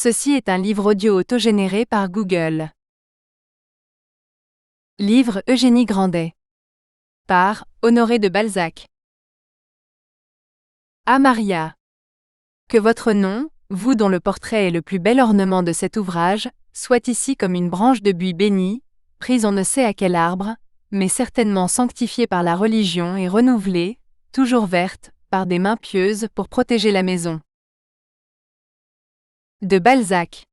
Ceci est un livre audio autogénéré par Google. Livre Eugénie Grandet. Par Honoré de Balzac. À Maria. Que votre nom, vous dont le portrait est le plus bel ornement de cet ouvrage, soit ici comme une branche de buis bénie, prise on ne sait à quel arbre, mais certainement sanctifiée par la religion et renouvelée, toujours verte, par des mains pieuses pour protéger la maison. De Balzac.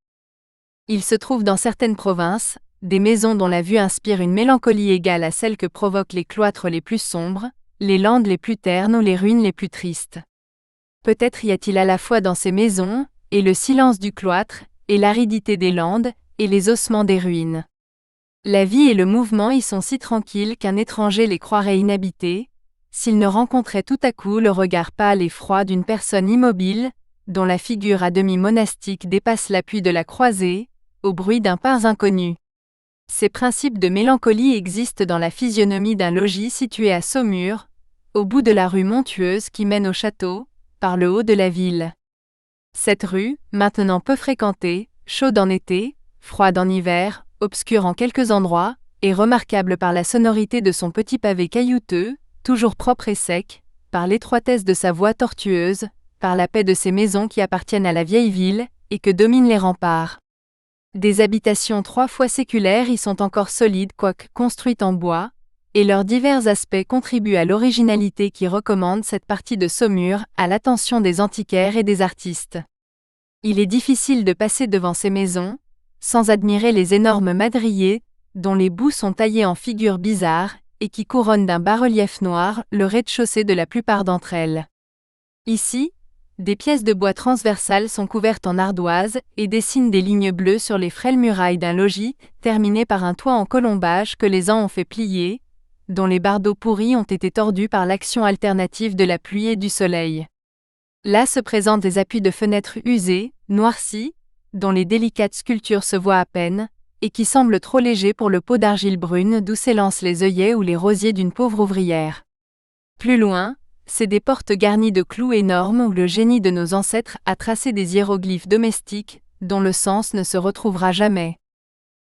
Il se trouve dans certaines provinces, des maisons dont la vue inspire une mélancolie égale à celle que provoquent les cloîtres les plus sombres, les landes les plus ternes ou les ruines les plus tristes. Peut-être y a-t-il à la fois dans ces maisons, et le silence du cloître, et l'aridité des landes, et les ossements des ruines. La vie et le mouvement y sont si tranquilles qu'un étranger les croirait inhabités, s'il ne rencontrait tout à coup le regard pâle et froid d'une personne immobile, dont la figure à demi monastique dépasse l'appui de la croisée, au bruit d'un pas inconnu. Ces principes de mélancolie existent dans la physionomie d'un logis situé à Saumur, au bout de la rue montueuse qui mène au château, par le haut de la ville. Cette rue, maintenant peu fréquentée, chaude en été, froide en hiver, obscure en quelques endroits, est remarquable par la sonorité de son petit pavé caillouteux, toujours propre et sec, par l'étroitesse de sa voie tortueuse, par la paix de ces maisons qui appartiennent à la vieille ville, et que dominent les remparts. Des habitations 3 fois séculaires y sont encore solides quoique construites en bois, et leurs divers aspects contribuent à l'originalité qui recommande cette partie de Saumur à l'attention des antiquaires et des artistes. Il est difficile de passer devant ces maisons, sans admirer les énormes madriers, dont les bouts sont taillés en figures bizarres, et qui couronnent d'un bas-relief noir le rez-de-chaussée de la plupart d'entre elles. Ici, des pièces de bois transversales sont couvertes en ardoise et dessinent des lignes bleues sur les frêles murailles d'un logis, terminé par un toit en colombage que les ans ont fait plier, dont les bardeaux pourris ont été tordus par l'action alternative de la pluie et du soleil. Là se présentent des appuis de fenêtres usés, noircis, dont les délicates sculptures se voient à peine, et qui semblent trop légers pour le pot d'argile brune d'où s'élancent les œillets ou les rosiers d'une pauvre ouvrière. Plus loin, c'est des portes garnies de clous énormes où le génie de nos ancêtres a tracé des hiéroglyphes domestiques, dont le sens ne se retrouvera jamais.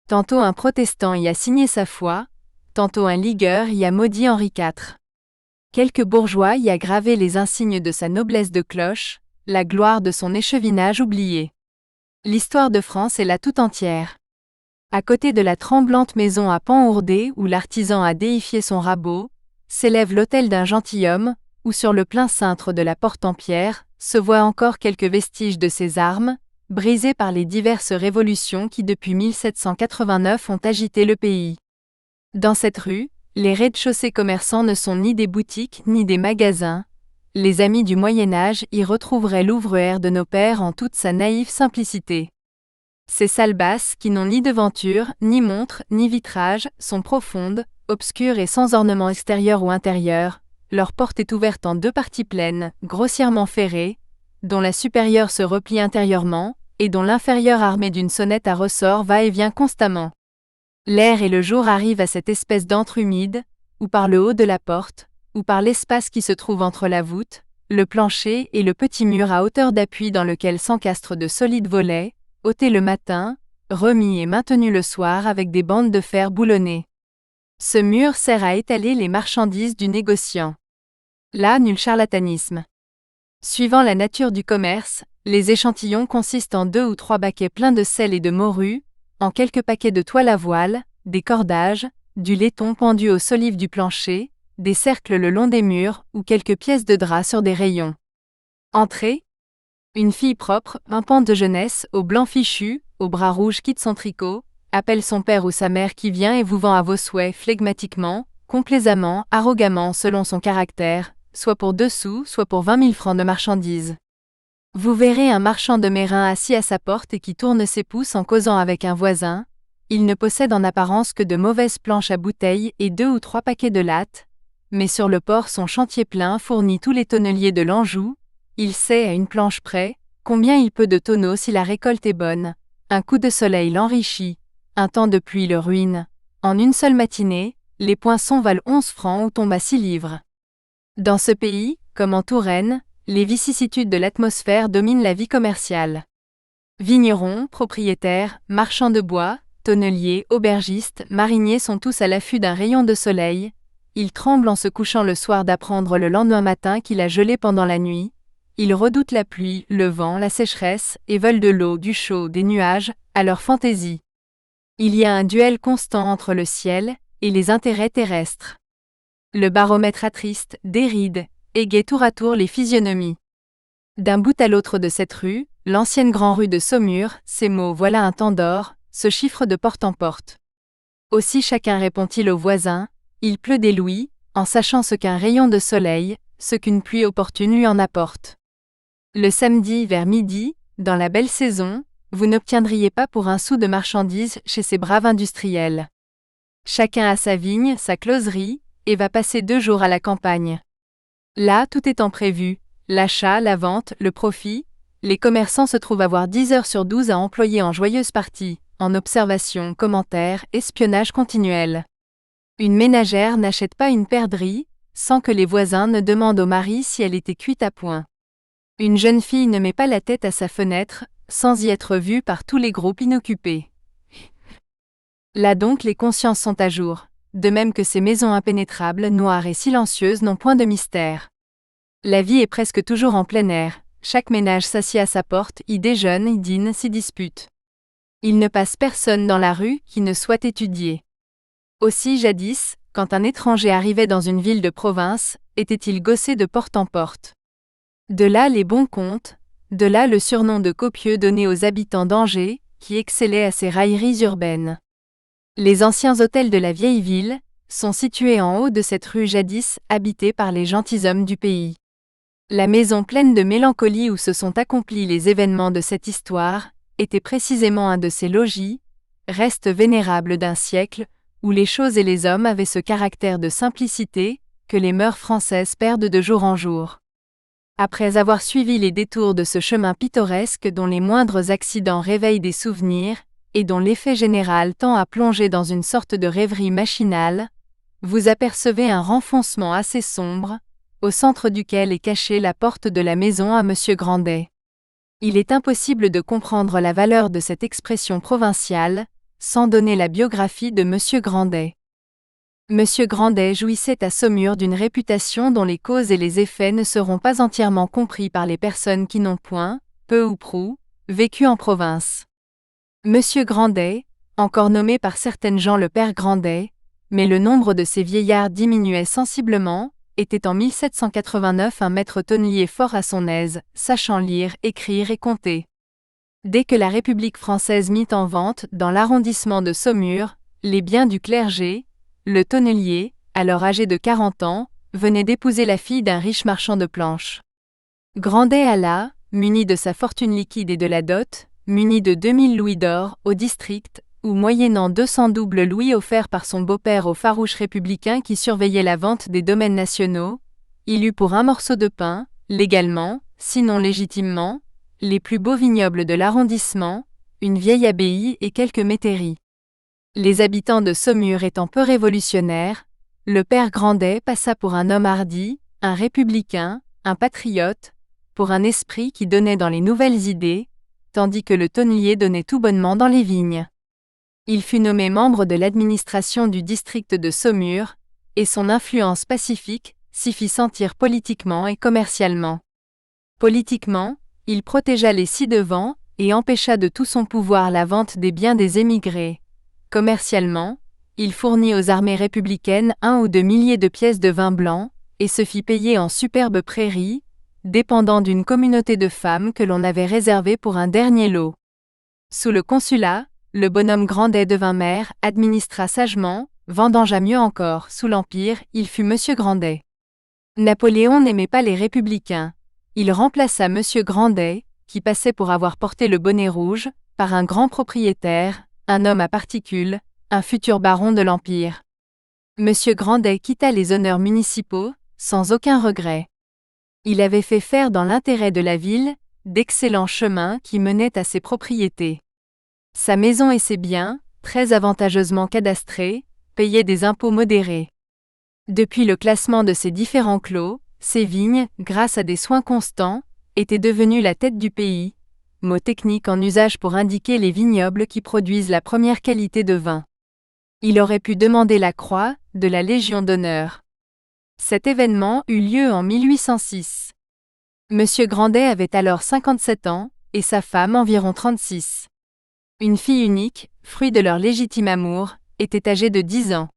Tantôt un protestant y a signé sa foi, tantôt un ligueur y a maudit Henri IV. Quelques bourgeois y a gravé les insignes de sa noblesse de cloche, la gloire de son échevinage oublié. L'histoire de France est là tout entière. À côté de la tremblante maison à pans ourdés où l'artisan a déifié son rabot, s'élève l'hôtel d'un gentilhomme, où sur le plein cintre de la porte en pierre, se voient encore quelques vestiges de ses armes, brisées par les diverses révolutions qui depuis 1789 ont agité le pays. Dans cette rue, les rez-de-chaussée commerçants ne sont ni des boutiques ni des magasins. Les amis du Moyen-Âge y retrouveraient l'ouvrière de nos pères en toute sa naïve simplicité. Ces salles basses, qui n'ont ni devanture, ni montre, ni vitrage, sont profondes, obscures et sans ornement extérieur ou intérieur. Leur porte est ouverte en 2 parties pleines, grossièrement ferrées, dont la supérieure se replie intérieurement, et dont l'inférieure armée d'une sonnette à ressort va et vient constamment. L'air et le jour arrivent à cette espèce d'antre humide, ou par le haut de la porte, ou par l'espace qui se trouve entre la voûte, le plancher et le petit mur à hauteur d'appui dans lequel s'encastrent de solides volets, ôtés le matin, remis et maintenus le soir avec des bandes de fer boulonnées. Ce mur sert à étaler les marchandises du négociant. Là, nul charlatanisme. Suivant la nature du commerce, les échantillons consistent en 2 ou 3 baquets pleins de sel et de morue, en quelques paquets de toile à voile, des cordages, du laiton pendu aux solives du plancher, des cercles le long des murs ou quelques pièces de drap sur des rayons. Entrée. Une fille propre, pimpante de jeunesse, au blanc fichu, au bras rouge quitte son tricot, appelle son père ou sa mère qui vient et vous vend à vos souhaits flegmatiquement, complaisamment, arrogamment selon son caractère, soit pour 2 sous, soit pour 20 000 francs de marchandises. Vous verrez un marchand de Mérin assis à sa porte et qui tourne ses pouces en causant avec un voisin. Il ne possède en apparence que de mauvaises planches à bouteilles et 2 ou 3 paquets de lattes, mais sur le port son chantier plein fournit tous les tonneliers de l'Anjou. Il sait à une planche près combien il peut de tonneaux si la récolte est bonne. Un coup de soleil l'enrichit, un temps de pluie le ruine. En une seule matinée, les poinçons valent 11 francs ou tombent à 6 livres. Dans ce pays, comme en Touraine, les vicissitudes de l'atmosphère dominent la vie commerciale. Vignerons, propriétaires, marchands de bois, tonneliers, aubergistes, mariniers sont tous à l'affût d'un rayon de soleil. Ils tremblent en se couchant le soir d'apprendre le lendemain matin qu'il a gelé pendant la nuit. Ils redoutent la pluie, le vent, la sécheresse, et veulent de l'eau, du chaud, des nuages, à leur fantaisie. Il y a un duel constant entre le ciel et les intérêts terrestres. Le baromètre attriste, déride, égaye tour à tour les physionomies. D'un bout à l'autre de cette rue, l'ancienne grand rue de Saumur, ces mots « voilà un temps d'or » se chiffrent de porte en porte. Aussi chacun répond-il au voisin, il pleut des louis, en sachant ce qu'un rayon de soleil, ce qu'une pluie opportune lui en apporte. Le samedi vers midi, dans la belle saison, vous n'obtiendriez pas pour un sou de marchandises chez ces braves industriels. Chacun a sa vigne, sa closerie, et va passer 2 jours à la campagne. Là, tout étant prévu, l'achat, la vente, le profit, les commerçants se trouvent avoir 10 heures sur 12 à employer en joyeuse partie, en observation, commentaires, espionnage continuel. Une ménagère n'achète pas une perdrix, sans que les voisins ne demandent au mari si elle était cuite à point. Une jeune fille ne met pas la tête à sa fenêtre, sans y être vue par tous les groupes inoccupés. Là donc les consciences sont à jour, de même que ces maisons impénétrables, noires et silencieuses n'ont point de mystère. La vie est presque toujours en plein air, chaque ménage s'assied à sa porte, y déjeune, y dîne, s'y dispute. Il ne passe personne dans la rue qui ne soit étudié. Aussi jadis, quand un étranger arrivait dans une ville de province, était-il gossé de porte en porte. De là les bons contes, de là le surnom de copieux donné aux habitants d'Angers, qui excellaient à ces railleries urbaines. Les anciens hôtels de la vieille ville sont situés en haut de cette rue jadis habitée par les gentilshommes du pays. La maison pleine de mélancolie où se sont accomplis les événements de cette histoire était précisément un de ces logis, restes vénérables d'un siècle, où les choses et les hommes avaient ce caractère de simplicité que les mœurs françaises perdent de jour en jour. Après avoir suivi les détours de ce chemin pittoresque dont les moindres accidents réveillent des souvenirs, et dont l'effet général tend à plonger dans une sorte de rêverie machinale, vous apercevez un renfoncement assez sombre, au centre duquel est cachée la porte de la maison à Monsieur Grandet. Il est impossible de comprendre la valeur de cette expression provinciale, sans donner la biographie de Monsieur Grandet. Monsieur Grandet jouissait à Saumur d'une réputation dont les causes et les effets ne seront pas entièrement compris par les personnes qui n'ont point, peu ou prou, vécu en province. Monsieur Grandet, encore nommé par certaines gens le père Grandet, mais le nombre de ces vieillards diminuait sensiblement, était en 1789 un maître tonnelier fort à son aise, sachant lire, écrire et compter. Dès que la République française mit en vente, dans l'arrondissement de Saumur, les biens du clergé, le tonnelier, alors âgé de 40 ans, venait d'épouser la fille d'un riche marchand de planches. Grandet alla, muni de sa fortune liquide et de la dot, muni de 2000 louis d'or, au district, où moyennant 200 doubles louis offerts par son beau-père aux farouches républicains qui surveillaient la vente des domaines nationaux, il eut pour un morceau de pain, légalement, sinon légitimement, les plus beaux vignobles de l'arrondissement, une vieille abbaye et quelques métairies. Les habitants de Saumur étant peu révolutionnaires, le père Grandet passa pour un homme hardi, un républicain, un patriote, pour un esprit qui donnait dans les nouvelles idées, tandis que le tonnelier donnait tout bonnement dans les vignes. Il fut nommé membre de l'administration du district de Saumur, et son influence pacifique s'y fit sentir politiquement et commercialement. Politiquement, il protégea les ci-devant et empêcha de tout son pouvoir la vente des biens des émigrés. Commercialement, il fournit aux armées républicaines 1 ou 2 milliers de pièces de vin blanc, et se fit payer en superbes prairies, dépendant d'une communauté de femmes que l'on avait réservée pour un dernier lot. Sous le consulat, le bonhomme Grandet devint maire, administra sagement, vendangea mieux encore. Sous l'Empire, il fut Monsieur Grandet. Napoléon n'aimait pas les républicains. Il remplaça Monsieur Grandet, qui passait pour avoir porté le bonnet rouge, par un grand propriétaire, un homme à particules, un futur baron de l'Empire. Monsieur Grandet quitta les honneurs municipaux, sans aucun regret. Il avait fait faire dans l'intérêt de la ville, d'excellents chemins qui menaient à ses propriétés. Sa maison et ses biens, très avantageusement cadastrés, payaient des impôts modérés. Depuis le classement de ses différents clos, ses vignes, grâce à des soins constants, étaient devenues la tête du pays, mot technique en usage pour indiquer les vignobles qui produisent la première qualité de vin. Il aurait pu demander la croix de la Légion d'honneur. Cet événement eut lieu en 1806. Monsieur Grandet avait alors 57 ans, et sa femme environ 36. Une fille unique, fruit de leur légitime amour, était âgée de 10 ans.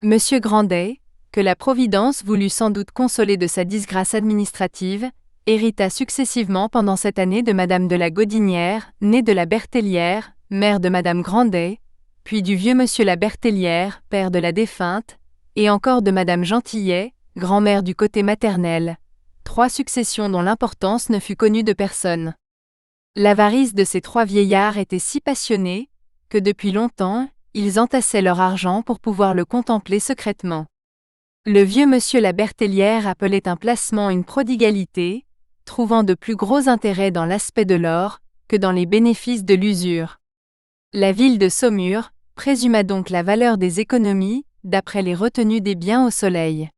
Monsieur Grandet, que la Providence voulut sans doute consoler de sa disgrâce administrative, hérita successivement pendant cette année de Madame de la Gaudinière, née de la Bertellière, mère de Madame Grandet, puis du vieux Monsieur la Bertellière, père de la défunte, et encore de Madame Gentillet, grand-mère du côté maternel, 3 successions dont l'importance ne fut connue de personne. L'avarice de ces 3 vieillards était si passionnée, que depuis longtemps, ils entassaient leur argent pour pouvoir le contempler secrètement. Le vieux Monsieur la Bertellière appelait un placement une prodigalité, trouvant de plus gros intérêts dans l'aspect de l'or que dans les bénéfices de l'usure. La ville de Saumur présuma donc la valeur des économies, d'après les retenues des biens au soleil.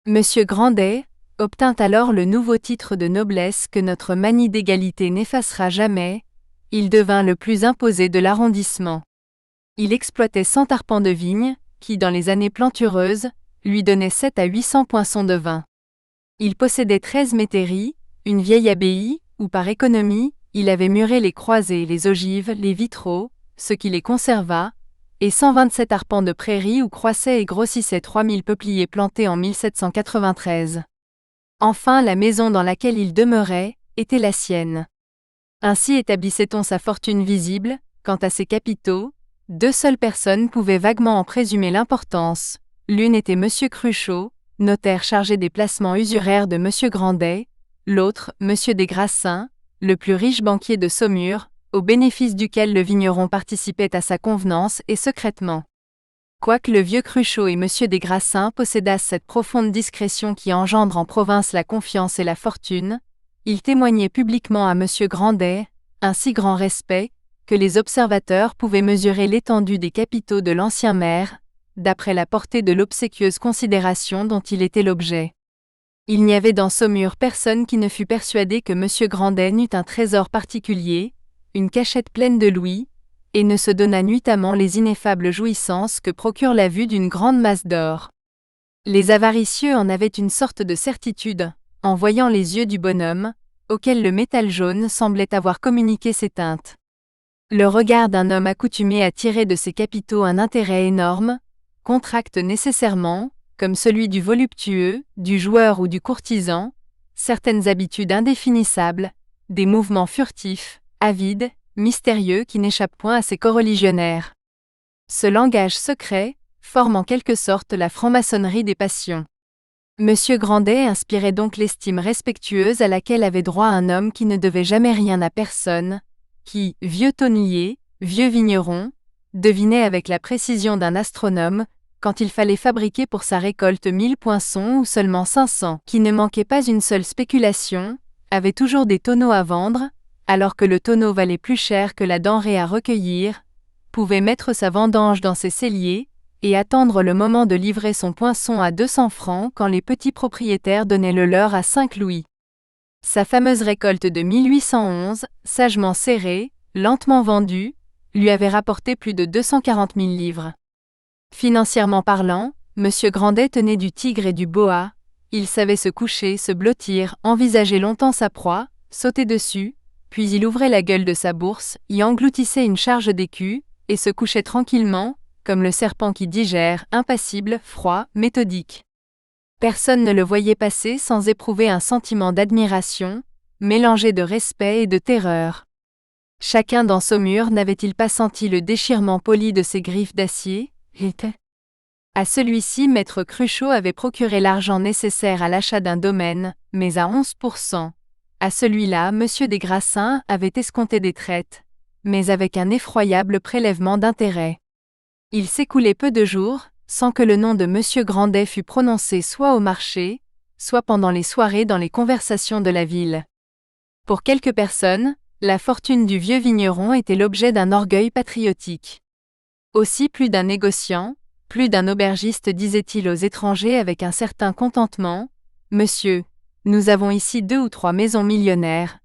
Monsieur Grandet obtint alors le nouveau titre de noblesse que notre manie d'égalité n'effacera jamais, il devint le plus imposé de l'arrondissement. Il exploitait 100 arpents de vignes, qui dans les années plantureuses, lui donnaient 7 à 800 poinçons de vin. Il possédait 13 métairies, une vieille abbaye, où par économie, il avait muré les croisées, les ogives, les vitraux, ce qui les conserva, et 127 arpents de prairies où croissaient et grossissaient 3000 peupliers plantés en 1793. Enfin, la maison dans laquelle il demeurait était la sienne. Ainsi établissait-on sa fortune visible. Quant à ses capitaux, 2 seules personnes pouvaient vaguement en présumer l'importance. L'une était Monsieur Cruchot, notaire chargé des placements usuraires de Monsieur Grandet, l'autre, Monsieur des Grassins, le plus riche banquier de Saumur, au bénéfice duquel le vigneron participait à sa convenance et secrètement. Quoique le vieux Cruchot et Monsieur des Grassins possédassent cette profonde discrétion qui engendre en province la confiance et la fortune, ils témoignaient publiquement à Monsieur Grandet un si grand respect que les observateurs pouvaient mesurer l'étendue des capitaux de l'ancien maire, d'après la portée de l'obséquieuse considération dont il était l'objet. Il n'y avait dans Saumur personne qui ne fût persuadé que Monsieur Grandet n'eût un trésor particulier, une cachette pleine de louis, et ne se donna nuitamment les ineffables jouissances que procure la vue d'une grande masse d'or. Les avaricieux en avaient une sorte de certitude, en voyant les yeux du bonhomme, auquel le métal jaune semblait avoir communiqué ses teintes. Le regard d'un homme accoutumé à tirer de ses capitaux un intérêt énorme, contracte nécessairement, comme celui du voluptueux, du joueur ou du courtisan, certaines habitudes indéfinissables, des mouvements furtifs, avides, mystérieux qui n'échappent point à ses coreligionnaires. Ce langage secret forme en quelque sorte la franc-maçonnerie des passions. Monsieur Grandet inspirait donc l'estime respectueuse à laquelle avait droit un homme qui ne devait jamais rien à personne, qui, vieux tonnelier, vieux vigneron, devinait avec la précision d'un astronome, quand il fallait fabriquer pour sa récolte 1000 poinçons ou seulement 500, qui ne manquait pas une seule spéculation, avait toujours des tonneaux à vendre, alors que le tonneau valait plus cher que la denrée à recueillir, pouvait mettre sa vendange dans ses celliers, et attendre le moment de livrer son poinçon à 200 francs quand les petits propriétaires donnaient le leur à 5 louis. Sa fameuse récolte de 1811, sagement serrée, lentement vendue, lui avait rapporté plus de 240 000 livres. Financièrement parlant, Monsieur Grandet tenait du tigre et du boa, il savait se coucher, se blottir, envisager longtemps sa proie, sauter dessus, puis il ouvrait la gueule de sa bourse, y engloutissait une charge d'écus, et se couchait tranquillement, comme le serpent qui digère, impassible, froid, méthodique. Personne ne le voyait passer sans éprouver un sentiment d'admiration, mélangé de respect et de terreur. Chacun dans Saumur n'avait-il pas senti le déchirement poli de ses griffes d'acier? À celui-ci, maître Cruchot avait procuré l'argent nécessaire à l'achat d'un domaine, mais à 11%. À celui-là, Monsieur des Grassins avait escompté des traites, mais avec un effroyable prélèvement d'intérêt. Il s'écoulait peu de jours, sans que le nom de Monsieur Grandet fût prononcé soit au marché, soit pendant les soirées dans les conversations de la ville. Pour quelques personnes, la fortune du vieux vigneron était l'objet d'un orgueil patriotique. Aussi plus d'un négociant, plus d'un aubergiste disait-il aux étrangers avec un certain contentement, « Monsieur, nous avons ici 2 ou 3 maisons millionnaires,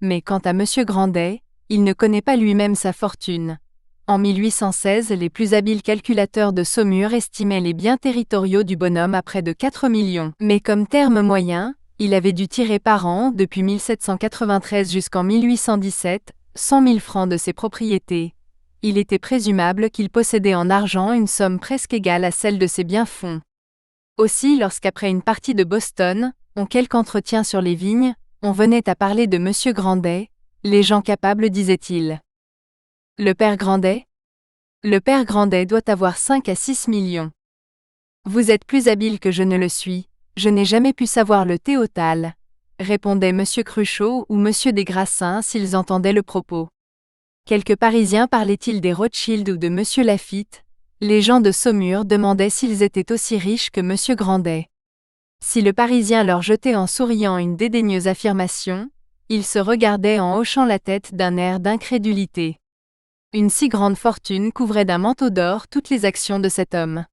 Mais quant à M. Grandet, il ne connaît pas lui-même sa fortune. En 1816, les plus habiles calculateurs de Saumur estimaient les biens territoriaux du bonhomme à près de 4 millions. Mais comme terme moyen, il avait dû tirer par an, depuis 1793 jusqu'en 1817, 100 000 francs de ses propriétés. Il était présumable qu'il possédait en argent une somme presque égale à celle de ses biens-fonds. Aussi, lorsqu'après une partie de Boston, on quelque entretien sur les vignes, on venait à parler de M. Grandet, les gens capables disaient-ils. Le père Grandet ? Le père Grandet doit avoir 5 à 6 millions. Vous êtes plus habile que je ne le suis, je n'ai jamais pu savoir le théotal, répondait M. Cruchot ou M. Desgrassins s'ils entendaient le propos. Quelques Parisiens parlaient-ils des Rothschild ou de M. Laffitte, les gens de Saumur demandaient s'ils étaient aussi riches que M. Grandet. Si le Parisien leur jetait en souriant une dédaigneuse affirmation, ils se regardaient en hochant la tête d'un air d'incrédulité. Une si grande fortune couvrait d'un manteau d'or toutes les actions de cet homme.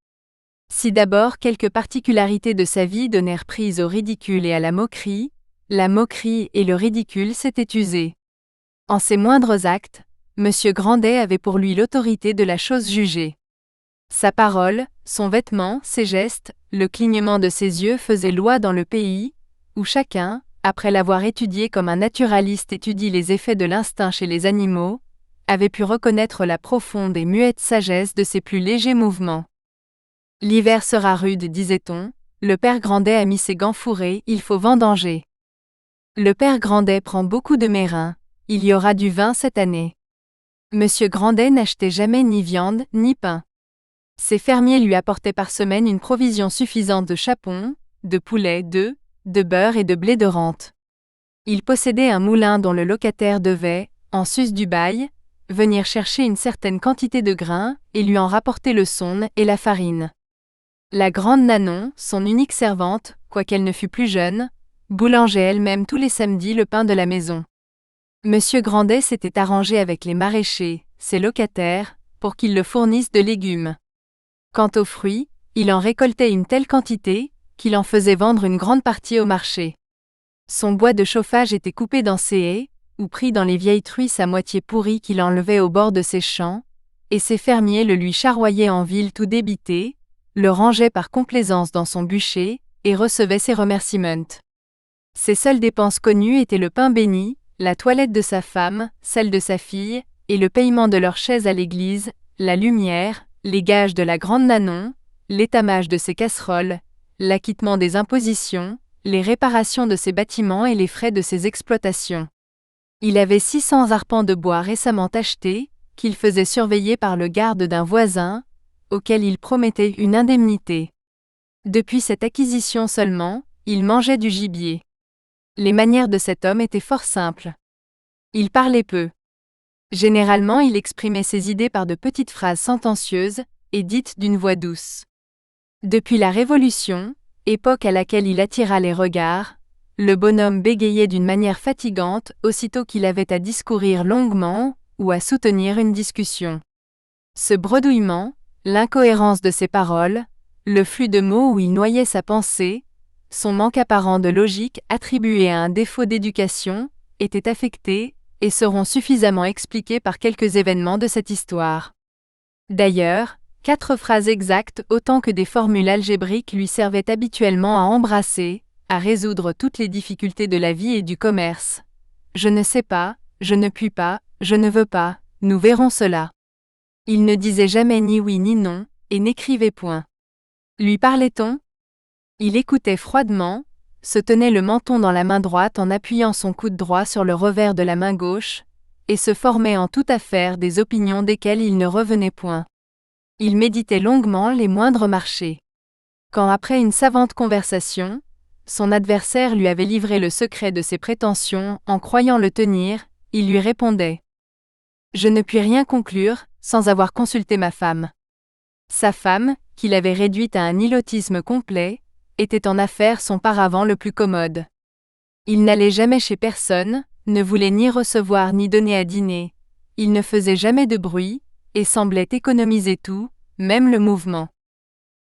Si d'abord quelques particularités de sa vie donnèrent prise au ridicule et à la moquerie et le ridicule s'étaient usés. En ses moindres actes, M. Grandet avait pour lui l'autorité de la chose jugée. Sa parole, son vêtement, ses gestes, le clignement de ses yeux faisaient loi dans le pays, où chacun, après l'avoir étudié comme un naturaliste étudie les effets de l'instinct chez les animaux, avait pu reconnaître la profonde et muette sagesse de ses plus légers mouvements. L'hiver sera rude, disait-on, le père Grandet a mis ses gants fourrés, il faut vendanger. Le père Grandet prend beaucoup de mérins, il y aura du vin cette année. Monsieur Grandet n'achetait jamais ni viande, ni pain. Ses fermiers lui apportaient par semaine une provision suffisante de chapons, de poulets, d'œufs, de beurre et de blé de rente. Il possédait un moulin dont le locataire devait, en sus du bail, venir chercher une certaine quantité de grains et lui en rapporter le saune et la farine. La grande Nanon, son unique servante, quoiqu'elle ne fût plus jeune, boulangeait elle-même tous les samedis le pain de la maison. Monsieur Grandet s'était arrangé avec les maraîchers, ses locataires, pour qu'ils le fournissent de légumes. Quant aux fruits, il en récoltait une telle quantité, qu'il en faisait vendre une grande partie au marché. Son bois de chauffage était coupé dans ses haies, ou pris dans les vieilles truisses à moitié pourries qu'il enlevait au bord de ses champs, et ses fermiers le lui charroyaient en ville tout débité, le rangeaient par complaisance dans son bûcher, et recevaient ses remerciements. Ses seules dépenses connues étaient le pain béni, la toilette de sa femme, celle de sa fille, et le paiement de leur chaise à l'église, la lumière, les gages de la grande Nanon, l'étamage de ses casseroles, l'acquittement des impositions, les réparations de ses bâtiments et les frais de ses exploitations. Il avait 600 arpents de bois récemment achetés, qu'il faisait surveiller par le garde d'un voisin, auquel il promettait une indemnité. Depuis cette acquisition seulement, il mangeait du gibier. Les manières de cet homme étaient fort simples. Il parlait peu. Généralement, il exprimait ses idées par de petites phrases sentencieuses et dites d'une voix douce. Depuis la Révolution, époque à laquelle il attira les regards, le bonhomme bégayait d'une manière fatigante aussitôt qu'il avait à discourir longuement ou à soutenir une discussion. Ce bredouillement, l'incohérence de ses paroles, le flux de mots où il noyait sa pensée, son manque apparent de logique attribué à un défaut d'éducation, étaient affectés et seront suffisamment expliqués par quelques événements de cette histoire. D'ailleurs, 4 phrases exactes autant que des formules algébriques lui servaient habituellement à embrasser, à résoudre toutes les difficultés de la vie et du commerce. Je ne sais pas, je ne puis pas, je ne veux pas, nous verrons cela. Il ne disait jamais ni oui ni non, et n'écrivait point. Lui parlait-on ? Il écoutait froidement, se tenait le menton dans la main droite en appuyant son coude droit sur le revers de la main gauche, et se formait en toute affaire des opinions desquelles il ne revenait point. Il méditait longuement les moindres marchés. Quand après une savante conversation, son adversaire lui avait livré le secret de ses prétentions en croyant le tenir, il lui répondait « Je ne puis rien conclure, sans avoir consulté ma femme. » Sa femme, qu'il avait réduite à un ilotisme complet, était en affaires son paravent le plus commode. Il n'allait jamais chez personne, ne voulait ni recevoir ni donner à dîner, il ne faisait jamais de bruit, et semblait économiser tout, même le mouvement.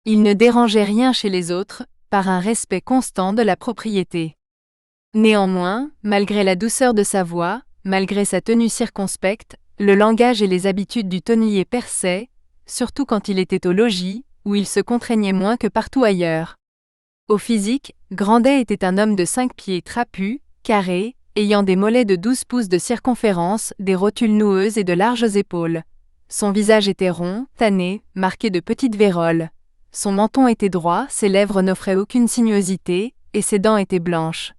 Il ne dérangeait rien chez les autres, par un respect constant de la propriété. Néanmoins, malgré la douceur de sa voix, malgré sa tenue circonspecte, le langage et les habitudes du tonnelier perçaient, surtout quand il était au logis, où il se contraignait moins que partout ailleurs. Au physique, Grandet était un homme de 5 pieds trapu, carré, ayant des mollets de 12 pouces de circonférence, des rotules noueuses et de larges épaules. Son visage était rond, tanné, marqué de petites vérolles. Son menton était droit, ses lèvres n'offraient aucune sinuosité, et ses dents étaient blanches.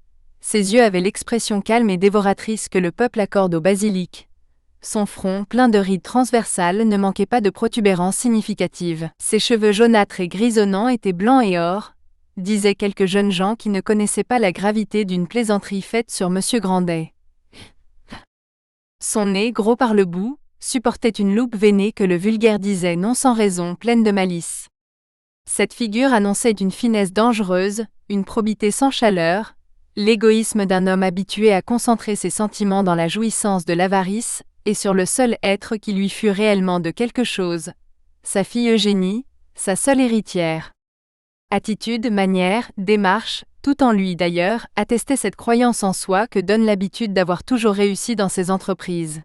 Ses yeux avaient l'expression calme et dévoratrice que le peuple accorde au basilic. Son front, plein de rides transversales, ne manquait pas de protubérances significatives. Ses cheveux jaunâtres et grisonnants étaient blancs et or, disaient quelques jeunes gens qui ne connaissaient pas la gravité d'une plaisanterie faite sur M. Grandet. Son nez, gros par le bout, supportait une loupe veinée que le vulgaire disait non sans raison, pleine de malice. Cette figure annonçait une finesse dangereuse, une probité sans chaleur, l'égoïsme d'un homme habitué à concentrer ses sentiments dans la jouissance de l'avarice, et sur le seul être qui lui fût réellement de quelque chose, sa fille Eugénie, sa seule héritière. Attitude, manière, démarche, tout en lui d'ailleurs, attestait cette croyance en soi que donne l'habitude d'avoir toujours réussi dans ses entreprises.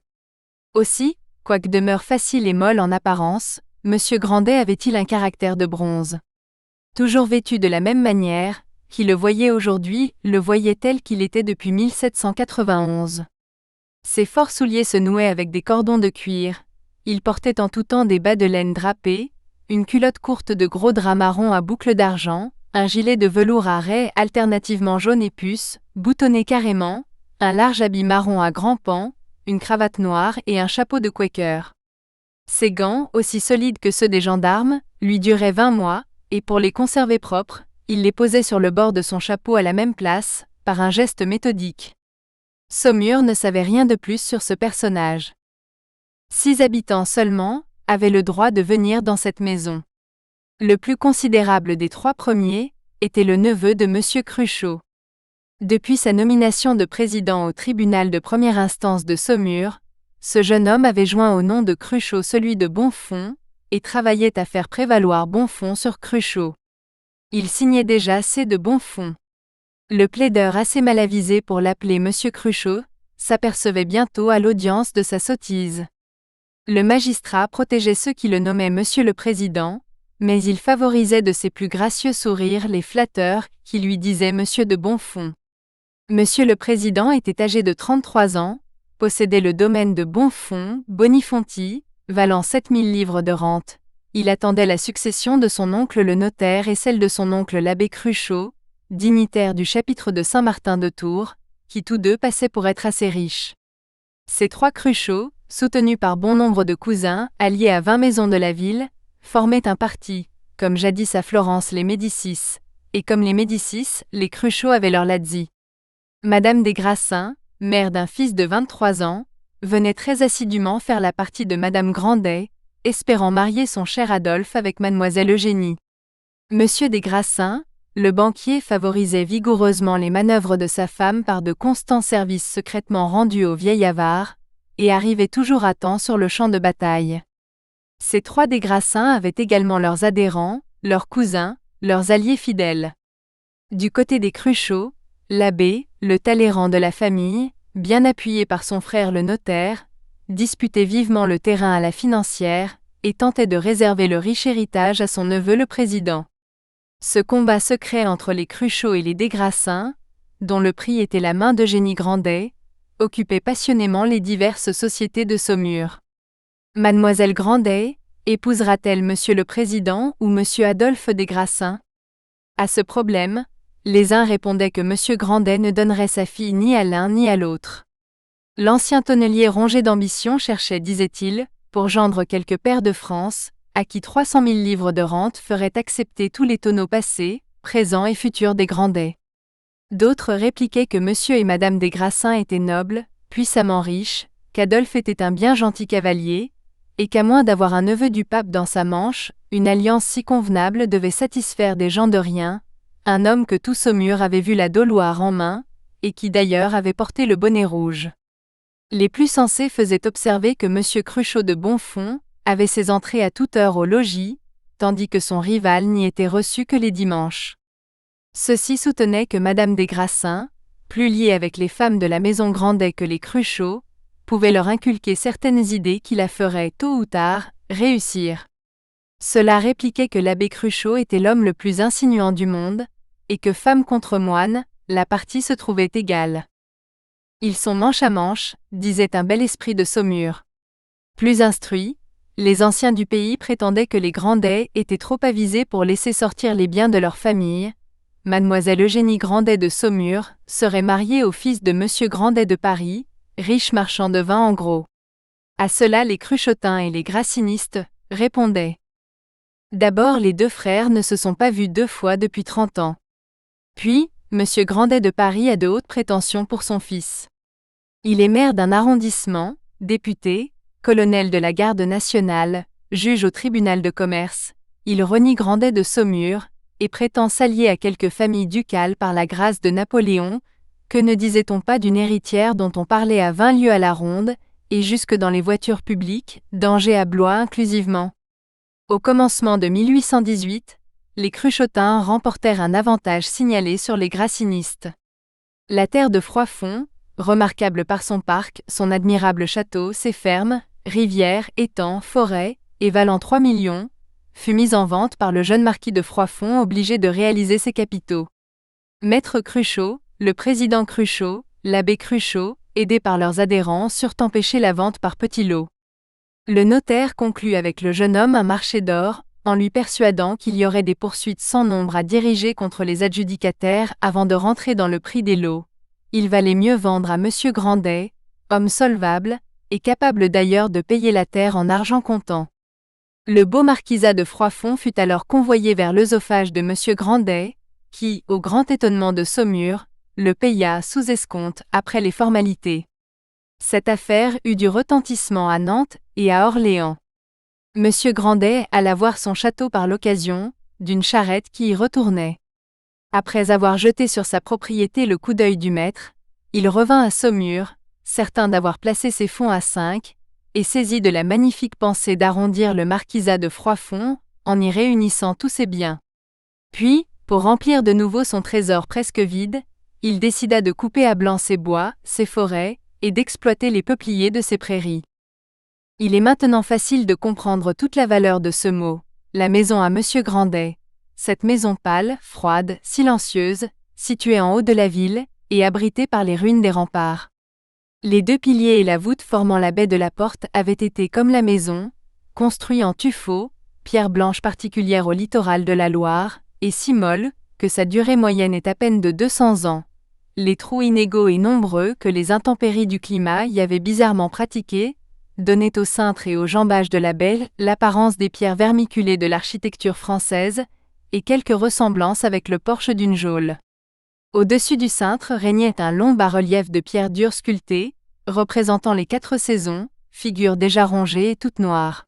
Aussi, quoique demeure facile et molle en apparence, M. Grandet avait-il un caractère de bronze. Toujours vêtu de la même manière, qui le voyait aujourd'hui, le voyait tel qu'il était depuis 1791. Ses forts souliers se nouaient avec des cordons de cuir, il portait en tout temps des bas de laine drapés, une culotte courte de gros drap marron à boucles d'argent, un gilet de velours à raies alternativement jaune et puce, boutonné carrément, un large habit marron à grands pans, une cravate noire et un chapeau de Quaker. Ses gants, aussi solides que ceux des gendarmes, lui duraient 20 mois, et pour les conserver propres, il les posait sur le bord de son chapeau à la même place, par un geste méthodique. Saumur ne savait rien de plus sur ce personnage. 6 habitants seulement avaient le droit de venir dans cette maison. Le plus considérable des 3 premiers était le neveu de M. Cruchot. Depuis sa nomination de président au tribunal de première instance de Saumur, ce jeune homme avait joint au nom de Cruchot celui de Bonfons, et travaillait à faire prévaloir Bonfons sur Cruchot. Il signait déjà C de Bonfons. Le plaideur assez mal avisé pour l'appeler M. Cruchot, s'apercevait bientôt à l'audience de sa sottise. Le magistrat protégeait ceux qui le nommaient Monsieur le Président, mais il favorisait de ses plus gracieux sourires les flatteurs qui lui disaient Monsieur de Bonfons. Monsieur le Président était âgé de 33 ans, possédait le domaine de Bonfons, Bonifonti, valant 7000 livres de rente. Il attendait la succession de son oncle le notaire et celle de son oncle l'abbé Cruchot, dignitaire du chapitre de Saint-Martin de Tours, qui tous deux passaient pour être assez riches. Ces 3 Cruchots, soutenus par bon nombre de cousins, alliés à 20 maisons de la ville, formaient un parti, comme jadis à Florence les Médicis, et comme les Médicis, les Cruchot avaient leur Lazzi. Madame des Grassins, mère d'un fils de 23 ans, venait très assidûment faire la partie de Madame Grandet, espérant marier son cher Adolphe avec Mademoiselle Eugénie. Monsieur des Grassins, le banquier favorisait vigoureusement les manœuvres de sa femme par de constants services secrètement rendus au vieil avare, et arrivait toujours à temps sur le champ de bataille. Ces 3 des Grassins avaient également leurs adhérents, leurs cousins, leurs alliés fidèles. Du côté des Cruchot, l'abbé, le Talleyrand de la famille, bien appuyé par son frère le notaire, disputait vivement le terrain à la financière, et tentait de réserver le riche héritage à son neveu le président. Ce combat secret entre les Cruchot et les des Grassins, dont le prix était la main d'Eugénie Grandet, occupait passionnément les diverses sociétés de Saumur. Mademoiselle Grandet, épousera-t-elle Monsieur le Président ou Monsieur Adolphe des Grassins? À ce problème, les uns répondaient que Monsieur Grandet ne donnerait sa fille ni à l'un ni à l'autre. L'ancien tonnelier rongé d'ambition cherchait, disait-il, pour gendre quelques pairs de France, à qui 300 000 livres de rente feraient accepter tous les tonneaux passés, présents et futurs des Grandet. D'autres répliquaient que Monsieur et Madame des Grassins étaient nobles, puissamment riches, qu'Adolphe était un bien gentil cavalier, et qu'à moins d'avoir un neveu du pape dans sa manche, une alliance si convenable devait satisfaire des gens de rien, un homme que tout Saumur avait vu la Doloire en main, et qui d'ailleurs avait porté le bonnet rouge. Les plus sensés faisaient observer que M. Cruchot de Bonfons avait ses entrées à toute heure au logis, tandis que son rival n'y était reçu que les dimanches. Ceux-ci soutenaient que Madame des Grassins, plus lié avec les femmes de la maison Grandet que les Cruchot, pouvait leur inculquer certaines idées qui la feraient, tôt ou tard, réussir. Cela répliquait que l'abbé Cruchot était l'homme le plus insinuant du monde, et que femme contre moine, la partie se trouvait égale. Ils sont manche à manche, disait un bel esprit de Saumur. Plus instruits, les anciens du pays prétendaient que les Grandet étaient trop avisés pour laisser sortir les biens de leur famille. Mademoiselle Eugénie Grandet de Saumur serait mariée au fils de Monsieur Grandet de Paris, riche marchand de vin en gros. À cela les Cruchotins et les Grassinistes répondaient. D'abord les deux frères ne se sont pas vus 2 fois depuis 30 ans. Puis, Monsieur Grandet de Paris a de hautes prétentions pour son fils. Il est maire d'un arrondissement, député, colonel de la garde nationale, juge au tribunal de commerce, il renie Grandet de Saumur, et prétend s'allier à quelques familles ducales par la grâce de Napoléon, que ne disait-on pas d'une héritière dont on parlait à 20 lieues à la ronde, et jusque dans les voitures publiques, d'Angers à Blois inclusivement. Au commencement de 1818, les Cruchotins remportèrent un avantage signalé sur les Grassinistes. La terre de Froidfond, remarquable par son parc, son admirable château, ses fermes, rivières, étangs, forêts, et valant 3 millions, fut mise en vente par le jeune marquis de Froidfond obligé de réaliser ses capitaux. Maître Cruchot, le président Cruchot, l'abbé Cruchot, aidés par leurs adhérents, surent empêcher la vente par petits lots. Le notaire conclut avec le jeune homme un marché d'or, en lui persuadant qu'il y aurait des poursuites sans nombre à diriger contre les adjudicataires avant de rentrer dans le prix des lots. Il valait mieux vendre à Monsieur Grandet, homme solvable, et capable d'ailleurs de payer la terre en argent comptant. Le beau marquisat de Froidfond fut alors convoyé vers l'œsophage de Monsieur Grandet, qui, au grand étonnement de Saumur, le paya sous escompte après les formalités. Cette affaire eut du retentissement à Nantes et à Orléans. Monsieur Grandet alla voir son château par l'occasion d'une charrette qui y retournait. Après avoir jeté sur sa propriété le coup d'œil du maître, il revint à Saumur, certain d'avoir placé ses fonds à 5, et saisi de la magnifique pensée d'arrondir le marquisat de Froidfond, en y réunissant tous ses biens. Puis, pour remplir de nouveau son trésor presque vide, il décida de couper à blanc ses bois, ses forêts, et d'exploiter les peupliers de ses prairies. Il est maintenant facile de comprendre toute la valeur de ce mot, la maison à Monsieur Grandet. Cette maison pâle, froide, silencieuse, située en haut de la ville, et abritée par les ruines des remparts. Les 2 piliers et la voûte formant la baie de la porte avaient été comme la maison, construits en tuffeau, pierre blanche particulière au littoral de la Loire, et si molle, que sa durée moyenne est à peine de 200 ans. Les trous inégaux et nombreux que les intempéries du climat y avaient bizarrement pratiqués, donnaient au cintre et au jambage de la baie l'apparence des pierres vermiculées de l'architecture française, et quelques ressemblances avec le porche d'une geôle. Au-dessus du cintre régnait un long bas-relief de pierres dures sculptées, représentant les 4 saisons, figures déjà rongées et toutes noires.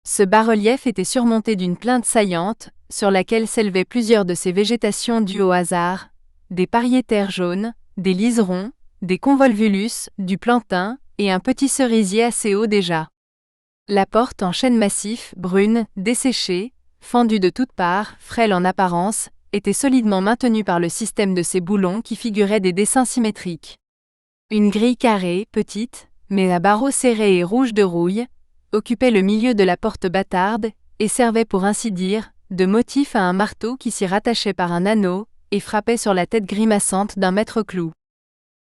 Ce bas-relief était surmonté d'une plinthe saillante, sur laquelle s'élevaient plusieurs de ces végétations dues au hasard, des pariétaires jaunes, des liserons, des convolvulus, du plantain, et un petit cerisier assez haut déjà. La porte en chêne massif, brune, desséchée, fendue de toutes parts, frêle en apparence, était solidement maintenue par le système de ces boulons qui figuraient des dessins symétriques. Une grille carrée, petite, mais à barreaux serrés et rouges de rouille, occupait le milieu de la porte bâtarde, et servait pour ainsi dire, de motif à un marteau qui s'y rattachait par un anneau, et frappait sur la tête grimaçante d'un maître-clou.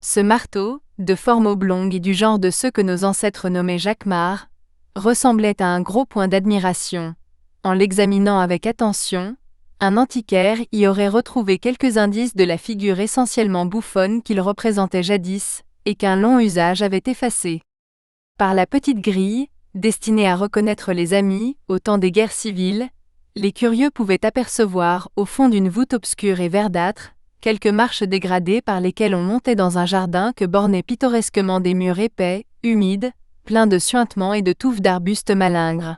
Ce marteau, de forme oblongue et du genre de ceux que nos ancêtres nommaient jacquemart, ressemblait à un gros point d'admiration. En l'examinant avec attention, un antiquaire y aurait retrouvé quelques indices de la figure essentiellement bouffonne qu'il représentait jadis, et qu'un long usage avait effacé. Par la petite grille, destinée à reconnaître les amis, au temps des guerres civiles, les curieux pouvaient apercevoir, au fond d'une voûte obscure et verdâtre, quelques marches dégradées par lesquelles on montait dans un jardin que bornaient pittoresquement des murs épais, humides, pleins de suintements et de touffes d'arbustes malingres.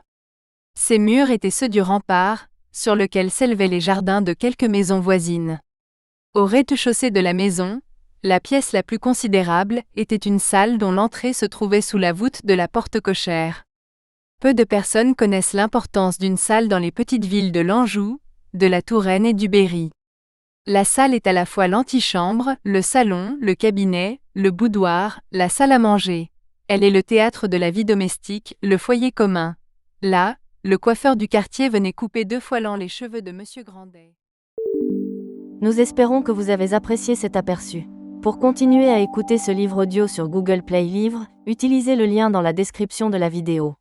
Ces murs étaient ceux du rempart, sur lequel s'élevaient les jardins de quelques maisons voisines. Au rez-de-chaussée de la maison, la pièce la plus considérable était une salle dont l'entrée se trouvait sous la voûte de la porte cochère. Peu de personnes connaissent l'importance d'une salle dans les petites villes de l'Anjou, de la Touraine et du Berry. La salle est à la fois l'antichambre, le salon, le cabinet, le boudoir, la salle à manger. Elle est le théâtre de la vie domestique, le foyer commun. Là, le coiffeur du quartier venait couper 2 fois l'an les cheveux de Monsieur Grandet. Nous espérons que vous avez apprécié cet aperçu. Pour continuer à écouter ce livre audio sur Google Play Livres, utilisez le lien dans la description de la vidéo.